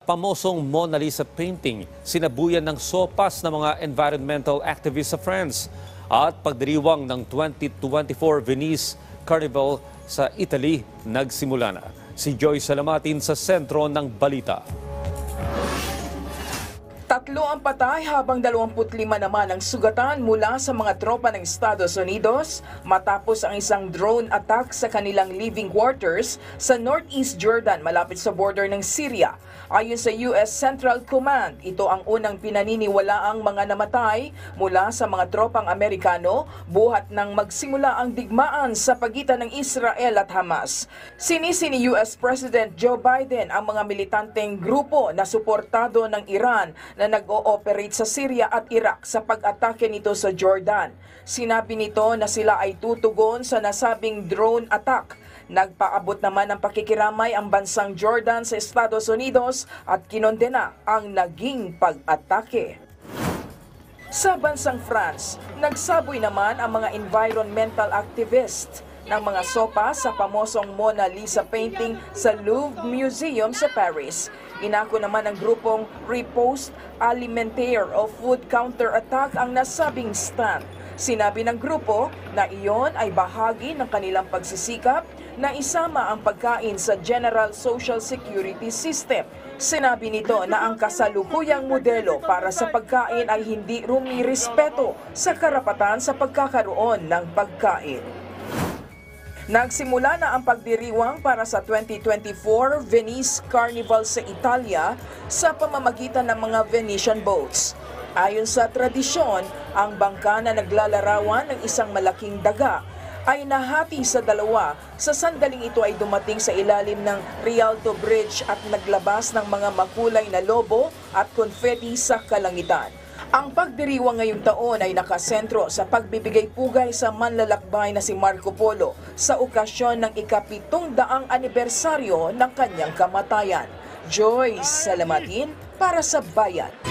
Pamosong Mona Lisa painting, sinabuyan ng sopas ng mga environmental activists sa France at pagdiriwang ng 2024 Venice Carnival sa Italy nagsimula na. Si Joy Salamatin sa sentro ng balita. 3 ang patay habang 25 naman ang sugatan mula sa mga tropa ng Estados Unidos matapos ang isang drone attack sa kanilang living quarters sa Northeast Jordan malapit sa border ng Syria. Ayon sa US Central Command, ito ang unang pinaniniwalaang mga namatay mula sa mga tropang Amerikano buhat nang magsimula ang digmaan sa pagitan ng Israel at Hamas. Sinisi ni US President Joe Biden ang mga militanteng grupo na suportado ng Iran na nag-ooperate sa Syria at Iraq sa pag-atake nito sa Jordan. Sinabi nito na sila ay tutugon sa nasabing drone attack. Nagpaabot naman ng pakikiramay ang bansang Jordan sa Estados Unidos at kinondena ang naging pag-atake. Sa bansang France, nagsaboy naman ang mga environmental activist ng mga sopa sa pamosong Mona Lisa painting sa Louvre Museum sa Paris. Inako naman ng grupong Riposte Alimentaire o Food Counter Attack ang nasabing stand. Sinabi ng grupo na iyon ay bahagi ng kanilang pagsisikap na isama ang pagkain sa General Social Security System. Sinabi nito na ang kasalukuyang modelo para sa pagkain ay hindi rumirespeto sa karapatan sa pagkakaroon ng pagkain. Nagsimula na ang pagdiriwang para sa 2024 Venice Carnival sa Italia sa pamamagitan ng mga Venetian boats. Ayon sa tradisyon, ang bangka na naglalarawan ng isang malaking daga ay nahati sa dalawa. Sa sandaling ito ay dumating sa ilalim ng Rialto Bridge at naglabas ng mga makulay na lobo at konfeti sa kalangitan. Ang pagdiriwang ngayong taon ay nakasentro sa pagbibigay pugay sa manlalakbay na si Marco Polo sa okasyon ng ika-700 anibersaryo ng kanyang kamatayan. Joy Salamatin para sa Bayan.